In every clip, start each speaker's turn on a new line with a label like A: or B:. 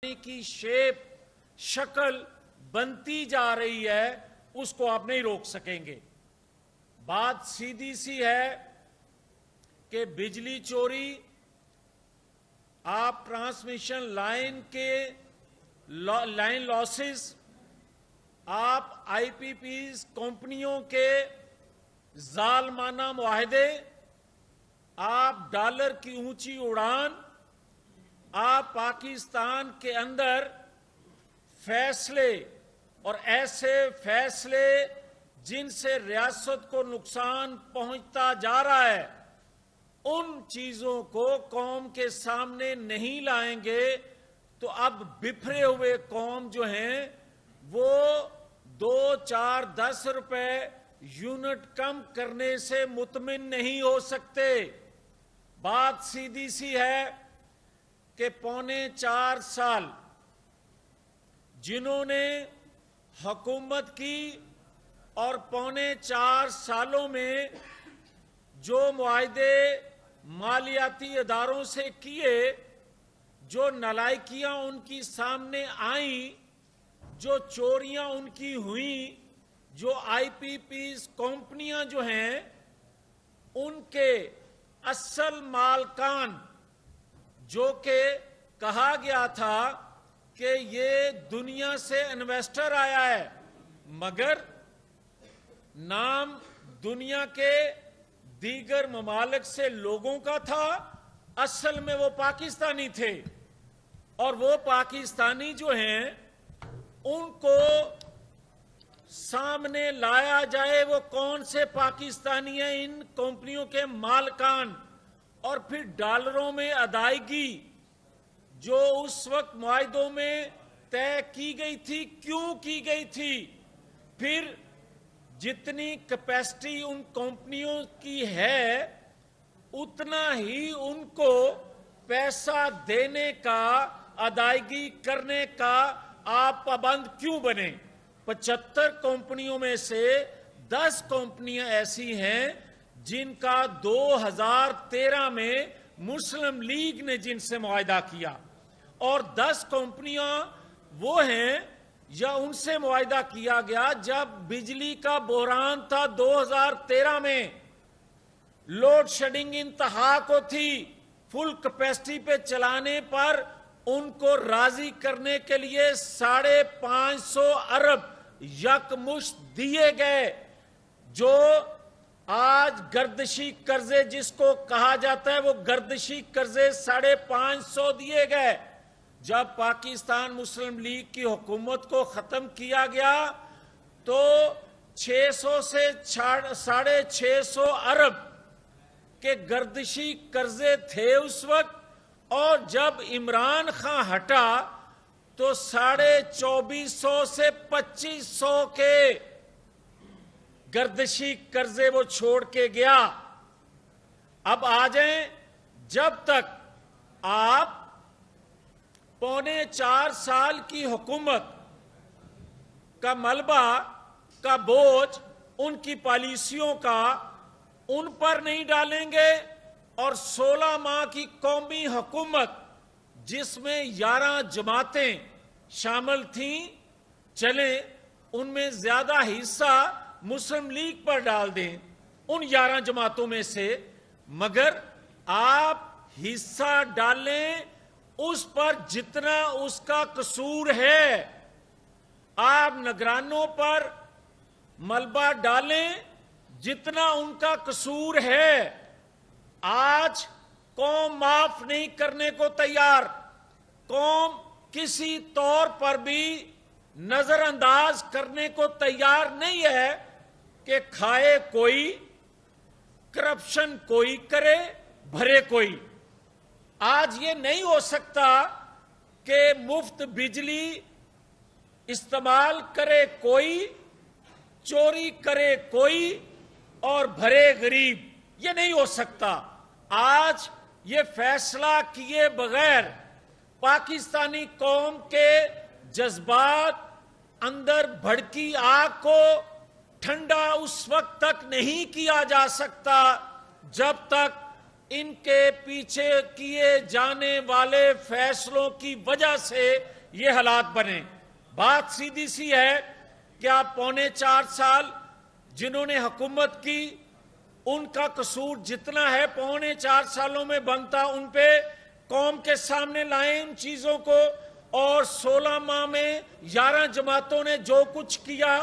A: کی شیپ شکل بنتی جا رہی ہے اس کو آپ نہیں روک سکیں گے۔ بات سیدھی سی ہے کہ بجلی چوری آپ ٹرانسمیشن لائن کے لائن لاسز، آپ آئی پی پیز کمپنیوں کے ظالمانہ معاہدے، آپ ڈالر کی اونچی اڑان، آپ پاکستان کے اندر فیصلے اور ایسے فیصلے جن سے ریاست کو نقصان پہنچتا جا رہا ہے، ان چیزوں کو قوم کے سامنے نہیں لائیں گے تو اب بفرے ہوئے قوم جو ہیں وہ 2، 4، 10 روپے یونٹ کم کرنے سے مطمئن نہیں ہو سکتے۔ بات سیدھی سی ہے کہ 3.25 سال جنہوں نے حکومت کی اور 3.25 سالوں میں جو معاہدے مالیاتی اداروں سے کیے، جو نالائکیاں ان کی سامنے آئیں، جو چوریاں ان کی ہوئیں، جو آئی پی پیز کمپنیاں جو ہیں ان کے اصل مالکان، جو کہ کہا گیا تھا کہ یہ دنیا سے انویسٹر آیا ہے مگر نام دنیا کے دیگر ممالک سے لوگوں کا تھا، اصل میں وہ پاکستانی تھے، اور وہ پاکستانی جو ہیں ان کو سامنے لایا جائے وہ کون سے پاکستانی ہیں ان کمپنیوں کے مالکان، اور پھر ڈالروں میں ادائیگی جو اس وقت معاہدوں میں طے کی گئی تھی کیوں کی گئی تھی، پھر جتنی کیپیسٹی ان کمپنیوں کی ہے اتنا ہی ان کو پیسہ دینے کا، ادائیگی کرنے کا آپ پابند کیوں بنے؟ 75 کمپنیوں میں سے 10 کمپنیاں ایسی ہیں جن کا 2013 میں مسلم لیگ نے جن سے معاہدہ کیا، اور 10 کمپنیاں وہ ہیں یا ان سے معاہدہ کیا گیا جب بجلی کا بحران تھا 2013 میں، لوڈ شیڈنگ انتہا کو تھی، فل کیپیسٹی پہ چلانے پر ان کو راضی کرنے کے لیے 550 ارب یکمشت دیے گئے، جو آج گردشی قرضے جس کو کہا جاتا ہے وہ گردشی قرضے 550 دیے گئے۔ جب پاکستان مسلم لیگ کی حکومت کو ختم کیا گیا تو 600 سے 650 ارب کے گردشی قرضے تھے اس وقت، اور جب عمران خان ہٹا تو 2450 سے 2500 کے گردشی قرضے وہ چھوڑ کے گیا۔ اب آ جائیں، جب تک آپ 3.25 سال کی حکومت کا ملبہ کا بوجھ ان کی پالیسیوں کا ان پر نہیں ڈالیں گے، اور 16 ماہ کی قومی حکومت جس میں 11 جماعتیں شامل تھیں چلیں ان میں زیادہ حصہ مسلم لیگ پر ڈال دیں ان 11 جماعتوں میں سے، مگر آپ حصہ ڈالیں اس پر جتنا اس کا قصور ہے، آپ نگرانوں پر ملبہ ڈالیں جتنا ان کا قصور ہے۔ آج قوم معاف نہیں کرنے کو تیار، قوم کسی طور پر بھی نظر انداز کرنے کو تیار نہیں ہے کہ کھائے کوئی، کرپشن کوئی کرے، بھرے کوئی۔ آج یہ نہیں ہو سکتا کہ مفت بجلی استعمال کرے کوئی، چوری کرے کوئی اور بھرے غریب، یہ نہیں ہو سکتا۔ آج یہ فیصلہ کیے بغیر پاکستانی قوم کے جذبات اندر بھڑکی آگ کو ٹھنڈا اس وقت تک نہیں کیا جا سکتا جب تک ان کے پیچھے کیے جانے والے فیصلوں کی وجہ سے یہ حالات بنے۔ بات سیدھی سی ہے کہ آپ 4.25 سال جنہوں نے حکومت کی، ان کا قصور جتنا ہے 4.25 سالوں میں بنتا، ان پہ قوم کے سامنے لائیں ان چیزوں کو، اور 16 ماہ میں 11 جماعتوں نے جو کچھ کیا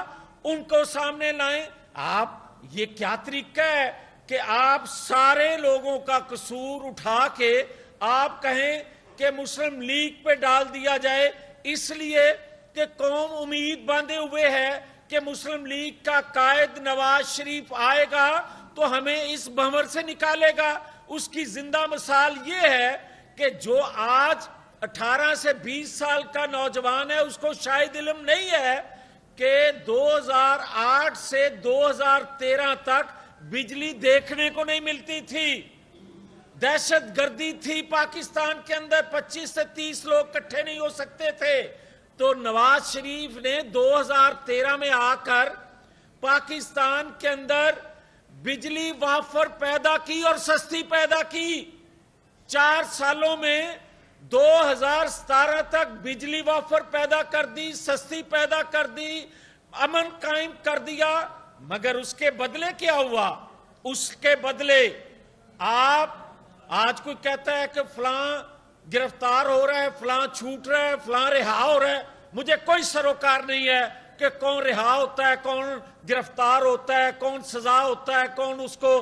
A: ان کو سامنے لائیں۔ آپ یہ کیا طریقہ ہے کہ آپ سارے لوگوں کا قصور اٹھا کے آپ کہیں کہ مسلم لیگ پہ ڈال دیا جائے، اس لیے کہ قوم امید باندھے ہوئے ہے کہ مسلم لیگ کا قائد نواز شریف آئے گا تو ہمیں اس بھنور سے نکالے گا۔ اس کی زندہ مثال یہ ہے کہ جو آج 18 سے 20 سال کا نوجوان ہے، اس کو شاید علم نہیں ہے کہ 2008 سے 2013 تک بجلی دیکھنے کو نہیں ملتی تھی، دہشت گردی تھی پاکستان کے اندر، 25 سے 30 لوگ اکٹھے نہیں ہو سکتے تھے۔ تو نواز شریف نے 2013 میں آ کر پاکستان کے اندر بجلی وافر پیدا کی اور سستی پیدا کی۔ 4 سالوں میں 2017 تک بجلی وافر پیدا کر دی، سستی پیدا کر دی، امن قائم کر دیا۔ مگر اس کے بدلے کیا ہوا؟ اس کے بدلے آپ آج کوئی کہتا ہے کہ فلاں گرفتار ہو رہا ہے، فلاں چھوٹ رہا ہے، فلاں رہا ہو رہا ہے۔ مجھے کوئی سروکار نہیں ہے کہ کون رہا ہوتا ہے، کون گرفتار ہوتا ہے، کون سزا ہوتا ہے، کون اس کو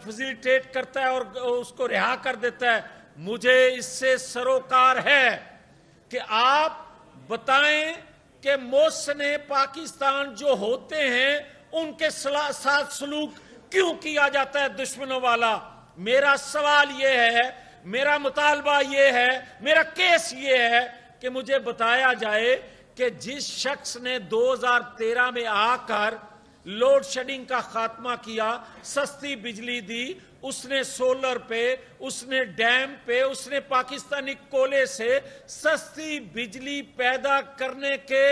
A: فیسیلیٹیٹ کرتا ہے اور اس کو رہا کر دیتا ہے۔ مجھے اس سے سروکار ہے کہ آپ بتائیں کہ محسن پاکستان جو ہوتے ہیں ان کے ساتھ سلوک کیوں کیا جاتا ہے دشمنوں والا؟ میرا سوال یہ ہے، میرا مطالبہ یہ ہے، میرا کیس یہ ہے کہ مجھے بتایا جائے کہ جس شخص نے 2013 میں آ کر لوڈ شیڈنگ کا خاتمہ کیا، سستی بجلی دی، اس نے سولر پہ، اس نے ڈیم پہ، اس نے پاکستانی کولے سے سستی بجلی پیدا کرنے کے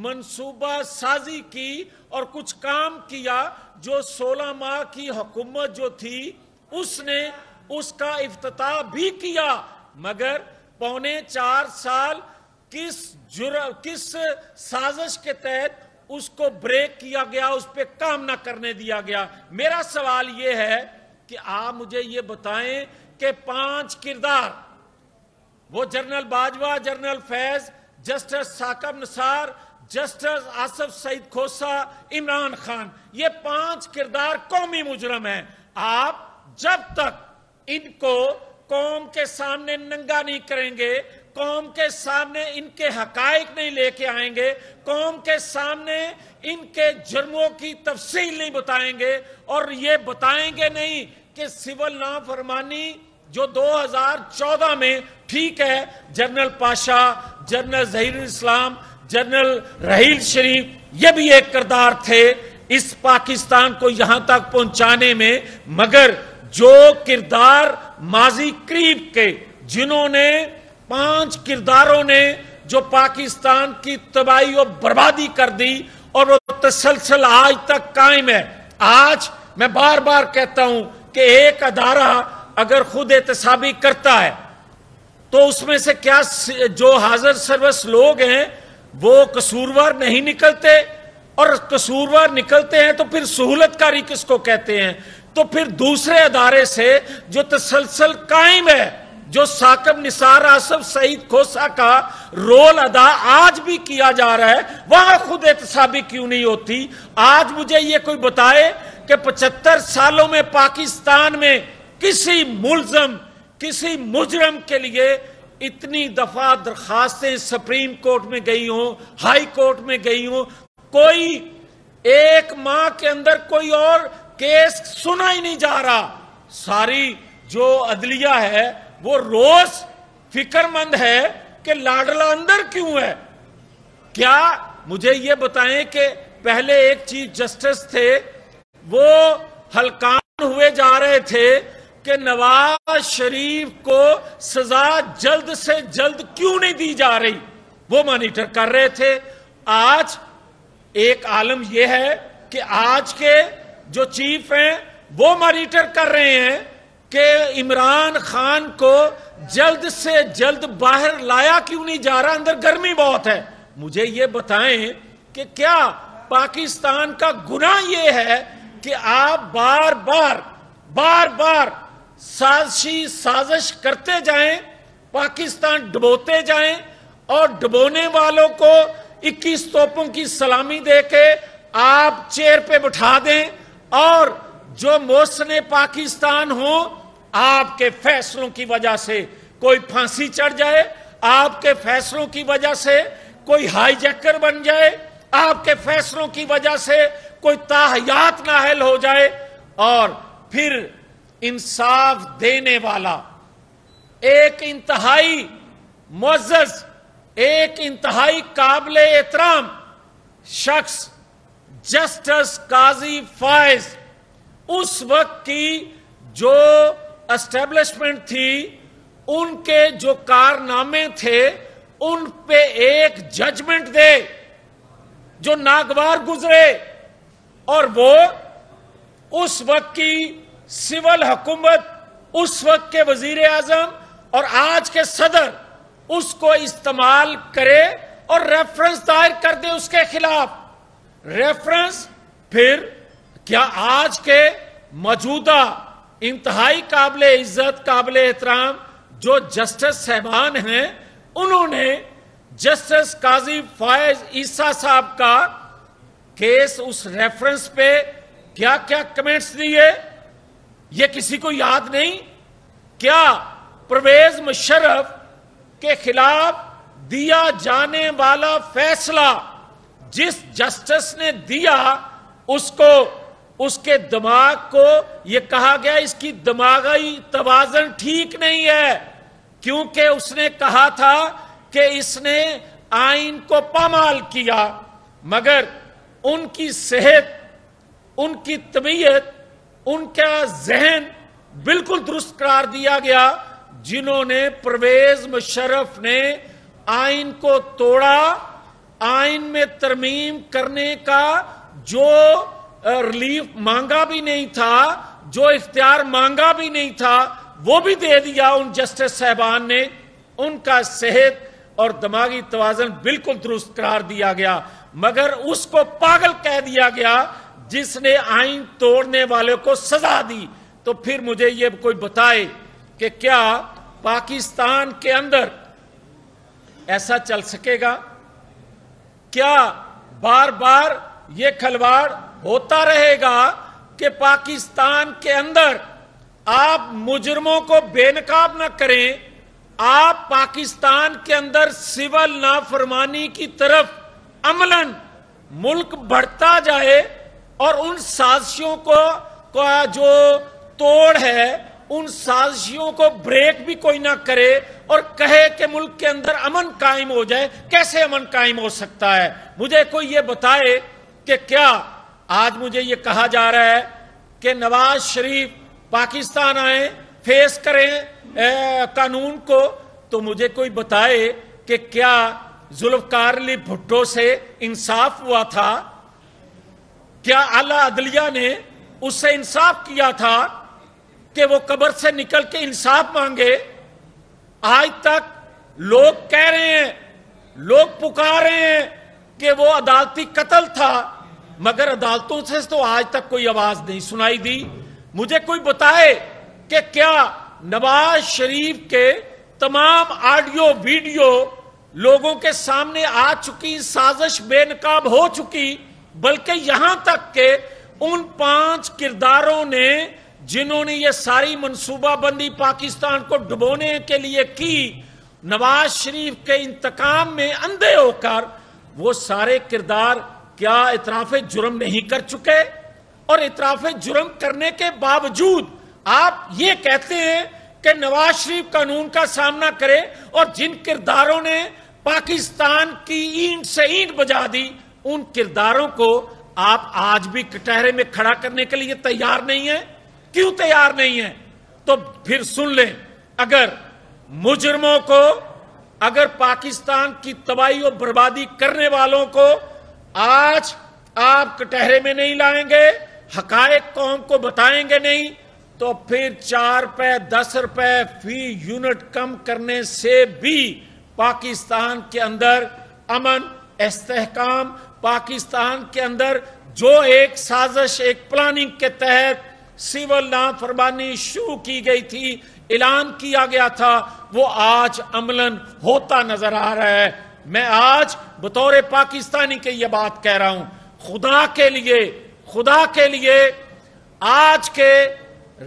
A: منصوبہ سازی کی اور کچھ کام کیا۔ جو 16 ماہ کی حکومت جو تھی اس نے اس کا افتتاح بھی کیا، مگر 4.25 سال کس سازش کے تحت اس کو بریک کیا گیا، اس پہ کام نہ کرنے دیا گیا۔ میرا سوال یہ ہے کہ آپ مجھے یہ بتائیں کہ 5 کردار، وہ جنرل باجوہ، جنرل فیض، جسٹس ثاقب نثار، جسٹس آصف سعید کھوسہ، عمران خان، یہ 5 کردار قومی مجرم ہیں۔ آپ جب تک ان کو قوم کے سامنے ننگا نہیں کریں گے، قوم کے سامنے ان کے حقائق نہیں لے کے آئیں گے، قوم کے سامنے ان کے جرموں کی تفصیل نہیں بتائیں گے، اور یہ بتائیں گے نہیں کہ سول نافرمانی جو 2014 میں، ٹھیک ہے جنرل پاشا، جنرل ظہیر الاسلام، جنرل رحیل شریف، یہ بھی ایک کردار تھے اس پاکستان کو یہاں تک پہنچانے میں، مگر جو کردار ماضی قریب کے، جنہوں نے 5 کرداروں نے جو پاکستان کی تباہی و بربادی کر دی اور وہ تسلسل آج تک قائم ہے۔ آج میں بار بار کہتا ہوں کہ ایک ادارہ اگر خود احتسابی کرتا ہے تو اس میں سے کیا جو حاضر سروس لوگ ہیں وہ قصوروار نہیں نکلتے؟ اور قصوروار نکلتے ہیں تو پھر سہولت کاری کس کو کہتے ہیں؟ تو پھر دوسرے ادارے سے جو تسلسل قائم ہے، جو ثاقب نثار، آصف سعید کھوسہ کا رول ادا آج بھی کیا جا رہا ہے، وہاں خود احتسابی کیوں نہیں ہوتی؟ آج مجھے یہ کوئی بتائے کہ 75 سالوں میں پاکستان میں کسی ملزم، کسی مجرم کے لیے اتنی دفعہ درخواستیں سپریم کورٹ میں گئی ہوں، ہائی کورٹ میں گئی ہوں، کوئی 1 ماہ کے اندر کوئی اور کیس سنا ہی نہیں جا رہا۔ ساری جو عدلیہ ہے وہ روز فکر مند ہے کہ لاڈلا اندر کیوں ہے۔ کیا مجھے یہ بتائیں کہ پہلے ایک چیف جسٹس تھے، وہ ہلکان ہوئے جا رہے تھے کہ نواز شریف کو سزا جلد سے جلد کیوں نہیں دی جا رہی، وہ مانیٹر کر رہے تھے۔ آج ایک عالم یہ ہے کہ آج کے جو چیف ہیں وہ مانیٹر کر رہے ہیں کہ عمران خان کو جلد سے جلد باہر لایا کیوں نہیں جا رہا؟ اندر گرمی بہت ہے. مجھے یہ بتائیں کہ کیا پاکستان کا گناہ یہ ہے کہ آپ بار بار سازش کرتے جائیں، پاکستان ڈبوتے جائیں، اور ڈبونے والوں کو 21 توپوں کی سلامی دے کے آپ چیئر پہ بٹھا دیں، اور جو محسن پاکستان ہوں آپ کے فیصلوں کی وجہ سے کوئی پھانسی چڑھ جائے، آپ کے فیصلوں کی وجہ سے کوئی ہائی جیکر بن جائے، آپ کے فیصلوں کی وجہ سے کوئی تاحیات نااہل ہو جائے، اور پھر انصاف دینے والا ایک انتہائی معزز، ایک انتہائی قابل احترام شخص جسٹس قاضی فائز، اس وقت کی جو اسٹیبلشمنٹ تھی، ان کے جو کارنامے تھے، ان پہ ایک ججمنٹ دے جو ناگوار گزرے، اور وہ اس وقت کی سول حکومت، اس وقت کے وزیر اعظم اور آج کے صدر اس کو استعمال کرے اور ریفرنس دائر کر دے اس کے خلاف. ریفرنس پھر کیا آج کے موجودہ انتہائی قابل عزت، قابل احترام جو جسٹس صاحبان ہیں، انہوں نے جسٹس قاضی فائز عیسیٰ صاحب کا کیس اس ریفرنس پہ کیا کیا کمنٹس دیے، یہ کسی کو یاد نہیں؟ کیا پرویز مشرف کے خلاف دیا جانے والا فیصلہ جس جسٹس نے دیا، اس کو، اس کے دماغ کو یہ کہا گیا اس کی دماغی توازن ٹھیک نہیں ہے، کیونکہ اس نے کہا تھا کہ اس نے آئین کو پامال کیا، مگر ان کی صحت، ان کی طبیعت، ان کا ذہن بالکل درست قرار دیا گیا. جنہوں نے پرویز مشرف نے آئین کو توڑا، آئین میں ترمیم کرنے کا جو ریلیف مانگا بھی نہیں تھا، جو اختیار مانگا بھی نہیں تھا، وہ بھی دے دیا ان جسٹس صاحبان نے. ان کا صحت اور دماغی توازن بالکل درست قرار دیا گیا، مگر اس کو پاگل کہہ دیا گیا جس نے آئین توڑنے والے کو سزا دی. تو پھر مجھے یہ کوئی بتائے کہ کیا پاکستان کے اندر ایسا چل سکے گا؟ کیا بار بار یہ کھلواڑ ہوتا رہے گا کہ پاکستان کے اندر آپ مجرموں کو بے نقاب نہ کریں، آپ پاکستان کے اندر سول نافرمانی کی طرف عملاً ملک بڑھتا جائے، اور ان سازشوں کو جو توڑ ہے، ان سازشوں کو بریک بھی کوئی نہ کرے اور کہے کہ ملک کے اندر امن قائم ہو جائے؟ کیسے امن قائم ہو سکتا ہے؟ مجھے کوئی یہ بتائے کہ کیا آج مجھے یہ کہا جا رہا ہے کہ نواز شریف پاکستان آئیں، فیس کریں قانون کو، تو مجھے کوئی بتائے کہ کیا ذوالفقار علی بھٹو سے انصاف ہوا تھا؟ کیا اعلیٰ عدلیہ نے اس سے انصاف کیا تھا کہ وہ قبر سے نکل کے انصاف مانگے؟ آج تک لوگ کہہ رہے ہیں، لوگ پکار رہے ہیں کہ وہ عدالتی قتل تھا، مگر عدالتوں سے تو آج تک کوئی آواز نہیں سنائی دی. مجھے کوئی بتائے کہ کیا نواز شریف کے تمام آڈیو ویڈیو لوگوں کے سامنے آ چکی، سازش بے نقاب ہو چکی، بلکہ یہاں تک کہ ان 5 کرداروں نے جنہوں نے یہ ساری منصوبہ بندی پاکستان کو ڈبونے کے لیے کی، نواز شریف کے انتقام میں اندھے ہو کر وہ سارے کردار کیا اعتراف جرم نہیں کر چکے؟ اور اعتراف جرم کرنے کے باوجود آپ یہ کہتے ہیں کہ نواز شریف قانون کا سامنا کرے، اور جن کرداروں نے پاکستان کی اینٹ سے اینٹ بجا دی، ان کرداروں کو آپ آج بھی کٹہرے میں کھڑا کرنے کے لیے تیار نہیں ہیں؟ کیوں تیار نہیں ہیں؟ تو پھر سن لیں، اگر مجرموں کو، اگر پاکستان کی تباہی و بربادی کرنے والوں کو آج آپ کٹہرے میں نہیں لائیں گے، حقائق قوم کو بتائیں گے نہیں، تو پھر 4 روپے 10 روپے فی یونٹ کم کرنے سے بھی پاکستان کے اندر امن استحکام، پاکستان کے اندر جو ایک سازش، ایک پلاننگ کے تحت سول نافرمانی شروع کی گئی تھی، اعلان کیا گیا تھا، وہ آج عملاً ہوتا نظر آ رہا ہے۔ میں آج بطور پاکستانی کے یہ بات کہہ رہا ہوں، خدا کے لیے آج کے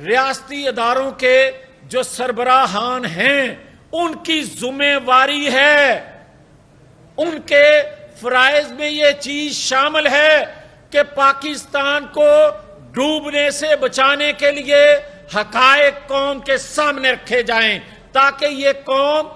A: ریاستی اداروں کے جو سربراہان ہیں ان کی ذمہ واری ہے، ان کے فرائض میں یہ چیز شامل ہے کہ پاکستان کو ڈوبنے سے بچانے کے لیے حقائق قوم کے سامنے رکھے جائیں، تاکہ یہ قوم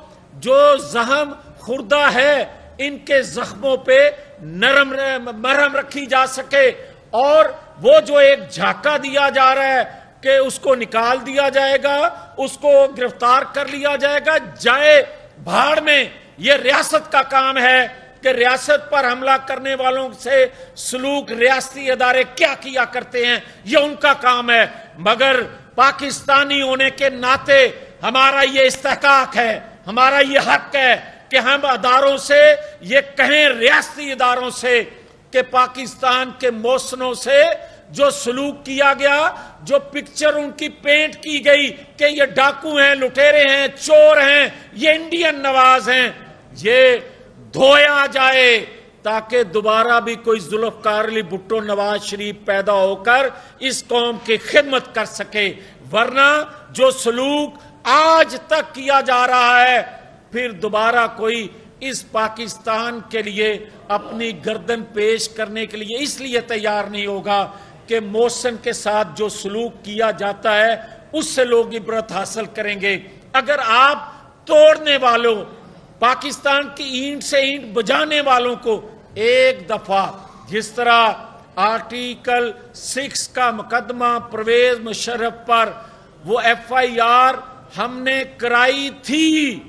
A: جو زخم خوردہ ہے ان کے زخموں پہ مرہم رکھی جا سکے، اور وہ جو ایک جھاکا دیا جا رہا ہے کہ اس کو نکال دیا جائے گا، اس کو گرفتار کر لیا جائے گا، جائے بھاڑ میں۔ یہ ریاست کا کام ہے کہ ریاست پر حملہ کرنے والوں سے سلوک ریاستی ادارے کیا کیا کرتے ہیں، یہ ان کا کام ہے۔ مگر پاکستانی ہونے کے ناطے ہمارا یہ استحقاق ہے، ہمارا یہ حق ہے کہ ہم اداروں سے یہ کہیں، ریاستی اداروں سے، کہ پاکستان کے محسنوں سے جو سلوک کیا گیا، جو پکچر ان کی پینٹ کی گئی کہ یہ ڈاکو ہیں، لٹیرے ہیں، چور ہیں، یہ انڈین نواز ہیں، یہ دھویا جائے تاکہ دوبارہ بھی کوئی ذوالفقار علی بھٹو نواز شریف پیدا ہو کر اس قوم کی خدمت کر سکے۔ ورنہ جو سلوک آج تک کیا جا رہا ہے، پھر دوبارہ کوئی اس پاکستان کے لیے اپنی گردن پیش کرنے کے لیے اس لیے تیار نہیں ہوگا کہ محسن کے ساتھ جو سلوک کیا جاتا ہے اس سے لوگ عبرت حاصل کریں گے۔ اگر آپ توڑنے والوں، پاکستان کی اینٹ سے اینٹ بجانے والوں کو ایک دفعہ، جس طرح آرٹیکل 6 کا مقدمہ پرویز مشرف پر وہ FIR ہم نے کرائی تھی،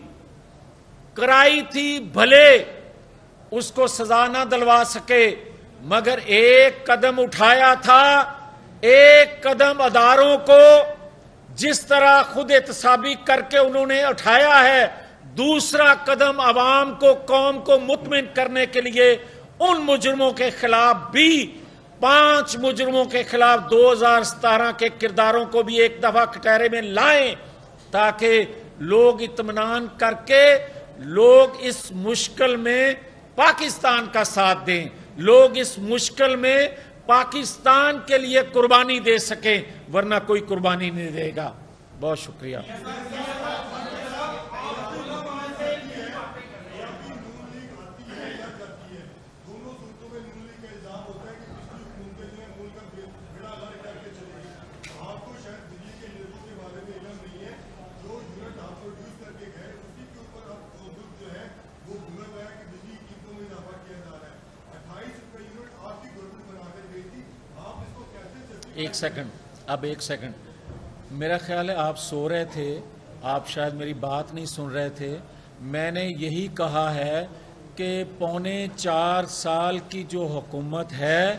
A: بھلے اس کو سزا نہ دلوا سکے، مگر ایک قدم اٹھایا تھا، ایک قدم اداروں کو جس طرح خود احتسابی کر کے انہوں نے اٹھایا ہے، دوسرا قدم عوام کو، قوم کو مطمئن کرنے کے لیے ان مجرموں کے خلاف بھی، 5 مجرموں کے خلاف 2017 کے کرداروں کو بھی ایک دفعہ کٹہرے میں لائیں، تاکہ لوگ اطمینان کر کے لوگ اس مشکل میں پاکستان کا ساتھ دیں، لوگ اس مشکل میں پاکستان کے لیے قربانی دے سکیں، ورنہ کوئی قربانی نہیں دے گا۔ بہت شکریہ۔ ایک سیکنڈ، میرا خیال ہے آپ سو رہے تھے، آپ شاید میری بات نہیں سن رہے تھے۔ میں نے یہی کہا ہے کہ 4.25 سال کی جو حکومت ہے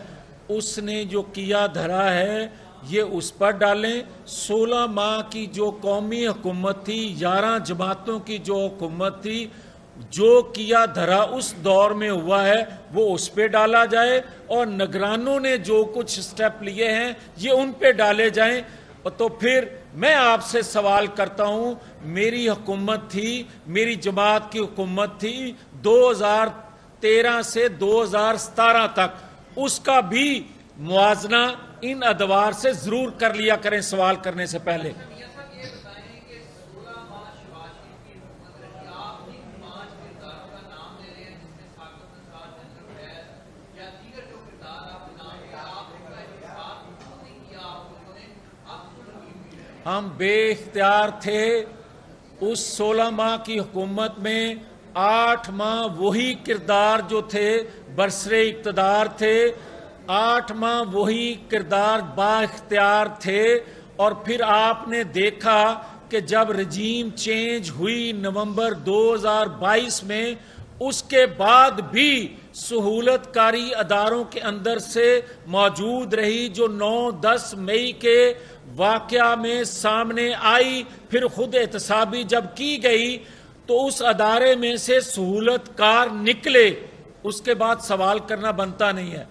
A: اس نے جو کیا دھرا ہے یہ اس پر ڈالیں۔ 16 ماہ کی جو قومی حکومت تھی، 11 جماعتوں کی جو حکومت تھی، جو کیا دھرا اس دور میں ہوا ہے وہ اس پہ ڈالا جائے، اور نگرانوں نے جو کچھ سٹیپ لیے ہیں یہ ان پہ ڈالے جائیں۔ تو پھر میں آپ سے سوال کرتا ہوں، میری حکومت تھی، میری جماعت کی حکومت تھی 2013 سے 2017 تک، اس کا بھی موازنہ ان ادوار سے ضرور کر لیا کریں سوال کرنے سے پہلے۔ ہم بے اختیار تھے اس 16 ماہ کی حکومت میں، 8 ماہ وہی کردار جو تھے برسر اقتدار تھے، 8 ماہ وہی کردار با اختیار تھے، اور پھر آپ نے دیکھا کہ جب رجیم چینج ہوئی نومبر 2022 میں، اس کے بعد بھی سہولت کاری اداروں کے اندر سے موجود رہی جو 9-10 مئی کے واقعہ میں سامنے آئی، پھر خود احتسابی جب کی گئی تو اس ادارے میں سے سہولت کار نکلے، اس کے بعد سوال کرنا بنتا نہیں ہے۔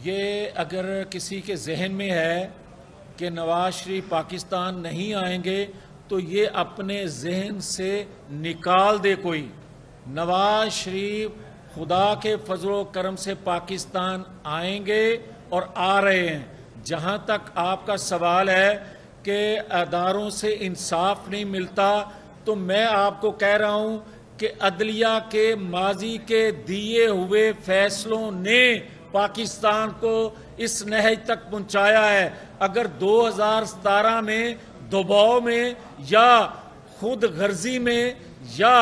A: یہ اگر کسی کے ذہن میں ہے کہ نواز شریف پاکستان نہیں آئیں گے تو یہ اپنے ذہن سے نکال دے کوئی۔ نواز شریف خدا کے فضل و کرم سے پاکستان آئیں گے اور آ رہے ہیں۔ جہاں تک آپ کا سوال ہے کہ اداروں سے انصاف نہیں ملتا، تو میں آپ کو کہہ رہا ہوں کہ عدلیہ کے ماضی کے دیے ہوئے فیصلوں نے پاکستان کو اس نہج تک پہنچایا ہے۔ اگر 2017 میں دباؤ میں یا خود غرضی میں یا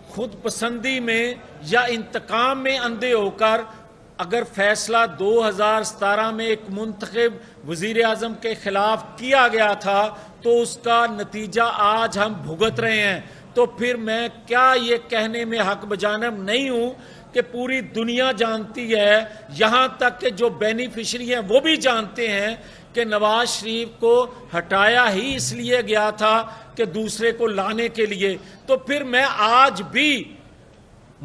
A: خود پسندی میں یا انتقام میں اندھے ہو کر اگر فیصلہ 2017 میں ایک منتخب وزیر اعظم کے خلاف کیا گیا تھا تو اس کا نتیجہ آج ہم بھگت رہے ہیں، تو پھر میں کیا یہ کہنے میں حق بجانب نہیں ہوں کہ پوری دنیا جانتی ہے، یہاں تک کہ جو بینیفیشری ہیں وہ بھی جانتے ہیں کہ نواز شریف کو ہٹایا ہی اس لیے گیا تھا کہ دوسرے کو لانے کے لیے۔ تو پھر میں آج بھی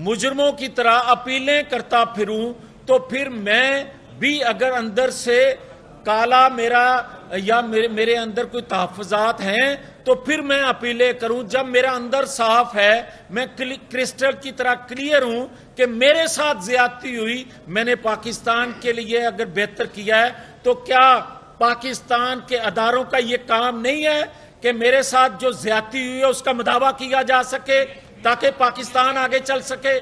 A: مجرموں کی طرح اپیلیں کرتا پھروں تو پھر میں بھی اگر اندر سے کالا میرا یا میرے اندر کوئی تحفظات ہیں تو پھر میں اپیلیں کروں۔ جب میرا اندر صاف ہے، میں کرسٹل کی طرح کلیئر ہوں کہ میرے ساتھ زیادتی ہوئی، میں نے پاکستان کے لیے اگر بہتر کیا ہے تو کیا پاکستان کے اداروں کا یہ کام نہیں ہے کہ میرے ساتھ جو زیادتی ہوئی ہے اس کا مداوع کیا جا سکے تاکہ پاکستان آگے چل سکے؟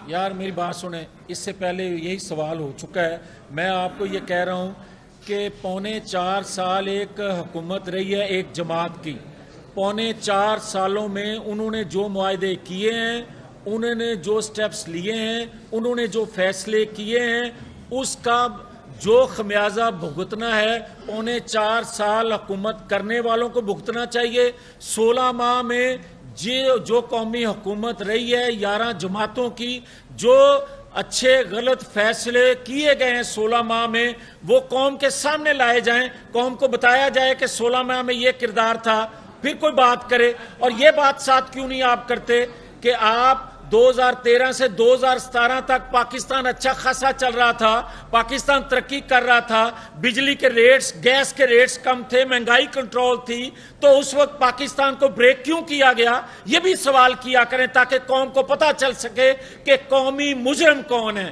A: یار میری بات سنیں، اس سے پہلے یہی سوال ہو چکا ہے۔ میں آپ کو یہ کہہ رہا ہوں کہ 4.25 سال ایک حکومت رہی ہے ایک جماعت کی۔ 4.25 سالوں میں انہوں نے جو معاہدے کیے ہیں، انہوں نے جو سٹیپس لیے ہیں، انہوں نے جو فیصلے کیے ہیں، اس کا جو خمیازہ بھگتنا ہے 4.25 سال حکومت کرنے والوں کو بھگتنا چاہیے۔ 16 ماہ میں جو قومی حکومت رہی ہے 11 جماعتوں کی، جو اچھے غلط فیصلے کیے گئے ہیں 16 ماہ میں، وہ قوم کے سامنے لائے جائیں، قوم کو بتایا جائے کہ 16 ماہ میں یہ کردار تھا، پھر کوئی بات کرے۔ اور یہ بات ساتھ کیوں نہیں آپ کرتے کہ آپ 2013 سے 2017 تک پاکستان اچھا خاصا چل رہا تھا، پاکستان ترقی کر رہا تھا، بجلی کے ریٹس، گیس کے ریٹس کم تھے، مہنگائی کنٹرول تھی، تو اس وقت پاکستان کو بریک کیوں کیا گیا؟ یہ بھی سوال کیا کریں تاکہ قوم کو پتہ چل سکے کہ قومی مجرم کون ہے۔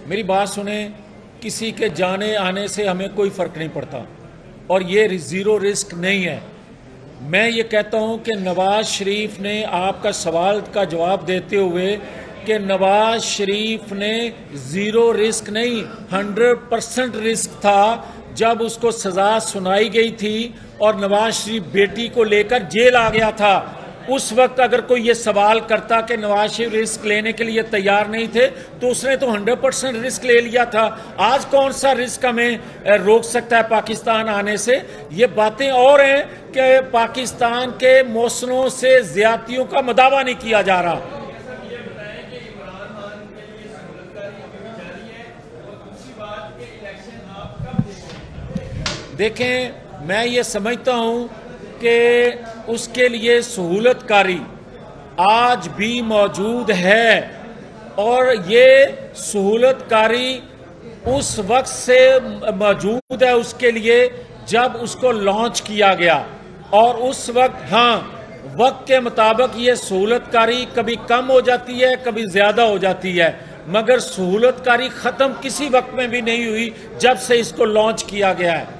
A: میری بات سنیں، کسی کے جانے آنے سے ہمیں کوئی فرق نہیں پڑتا اور یہ زیرو رسک نہیں ہے۔ میں یہ کہتا ہوں کہ نواز شریف نے آپ کا سوال کا جواب دیتے ہوئے کہ نواز شریف نے زیرو رسک نہیں 100% رسک تھا جب اس کو سزا سنائی گئی تھی اور نواز شریف بیٹی کو لے کر جیل آ گیا تھا۔ اس وقت اگر کوئی یہ سوال کرتا کہ نواز شریف رسک لینے کے لیے تیار نہیں تھے تو اس نے تو 100% رسک لے لیا تھا۔ آج کون سا رسک ہمیں روک سکتا ہے پاکستان آنے سے؟ یہ باتیں اور ہیں کہ پاکستان کے موسموں سے زیادتیوں کا مداوع نہیں کیا جا رہا۔ دیکھیں، میں یہ سمجھتا ہوں کہ اس کے لیے سہولت کاری آج بھی موجود ہے، اور یہ سہولت کاری اس وقت سے موجود ہے اس کے لیے جب اس کو لانچ کیا گیا، اور اس وقت وقت کے مطابق یہ سہولت کاری کبھی کم ہو جاتی ہے، کبھی زیادہ ہو جاتی ہے، مگر سہولت کاری ختم کسی وقت میں بھی نہیں ہوئی جب سے اس کو لانچ کیا گیا ہے۔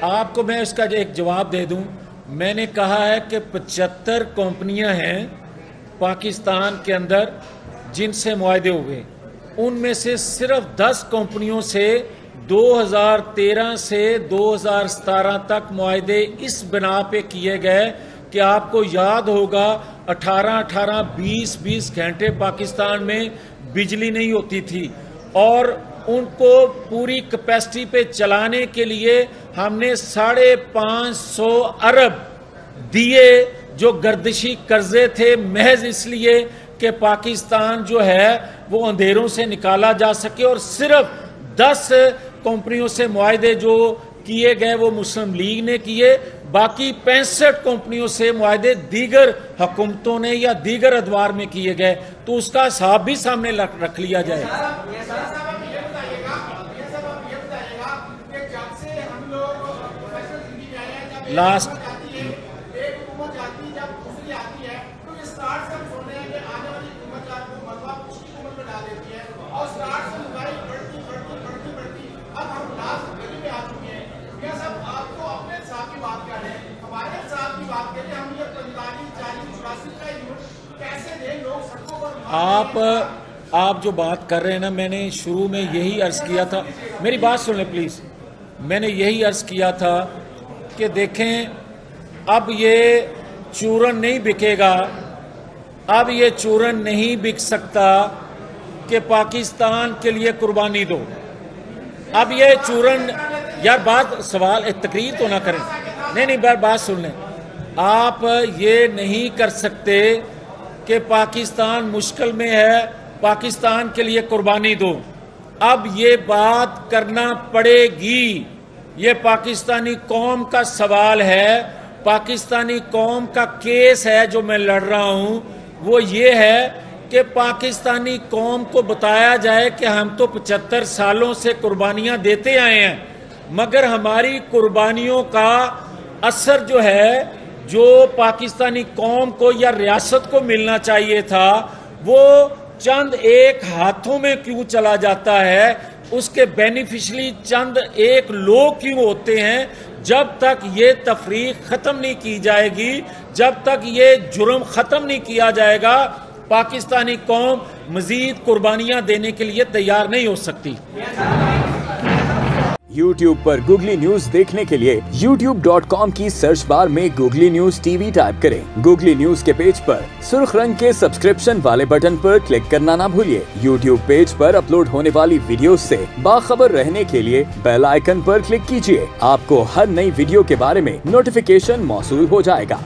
A: آپ کو میں اس کا ایک جواب دے دوں، میں نے کہا ہے کہ 75 کمپنیاں ہیں پاکستان کے اندر جن سے معاہدے ہوئے، ان میں سے صرف 10 کمپنیوں سے 2013 سے 2017 تک معاہدے اس بنا پہ کیے گئے کہ آپ کو یاد ہوگا 18 20 گھنٹے پاکستان میں بجلی نہیں ہوتی تھی، اور ان کو پوری کیپیسٹی پہ چلانے کے لیے ہم نے 550 ارب دیے جو گردشی قرضے تھے، محض اس لیے کہ پاکستان جو ہے وہ اندھیروں سے نکالا جا سکے، اور صرف 10 کمپنیوں سے معاہدے جو کیے گئے وہ مسلم لیگ نے کیے، باقی 65 کمپنیوں سے معاہدے دیگر حکومتوں نے یا دیگر ادوار میں کیے گئے، تو اس کا حساب بھی سامنے رکھ لیا جائے۔ لاسٹ آپ جو بات کر رہے ہیں نا، میں نے شروع میں یہی عرض کیا تھا، میری بات سن لیں پلیز، میں نے یہی عرض کیا تھا کہ دیکھیں اب یہ چورن نہیں بکے گا، اب یہ چورن نہیں بک سکتا کہ پاکستان کے لیے قربانی دو، اب یہ چورن، یار بات سوال تقریر تو نہ کریں، نہیں بات سن لیں، آپ یہ نہیں کر سکتے کہ پاکستان مشکل میں ہے، پاکستان کے لیے قربانی دو، اب یہ بات کرنا پڑے گی، یہ پاکستانی قوم کا سوال ہے، پاکستانی قوم کا کیس ہے جو میں لڑ رہا ہوں، وہ یہ ہے کہ پاکستانی قوم کو بتایا جائے کہ ہم تو 75 سالوں سے قربانیاں دیتے آئے ہیں، مگر ہماری قربانیوں کا اثر جو ہے جو پاکستانی قوم کو یا ریاست کو ملنا چاہیے تھا وہ چند ایک ہاتھوں میں کیوں چلا جاتا ہے، اس کے بینیفیشلی چند ایک لوگ کیوں ہوتے ہیں۔ جب تک یہ تفریق ختم نہیں کی جائے گی، جب تک یہ جرم ختم نہیں کیا جائے گا، پاکستانی قوم مزید قربانیاں دینے کے لیے تیار نہیں ہو سکتی۔
B: YouTube پر گوگلی نیوز دیکھنے کے لیے youtube.com کی سرچ بار میں googly news T V type کریں۔ گوگلی نیوز کے پیج پر سرخ رنگ کے سبسکرپشن والے بٹن پر کلک کرنا نہ بھولیے۔ YouTube پیج پر اپلوڈ ہونے والی ویڈیوز سے باخبر رہنے کے لیے بیل آئیکن پر کلک کیجیے۔ آپ کو ہر نئی ویڈیو کے بارے میں نوٹیفیکیشن موصول ہو جائے گا۔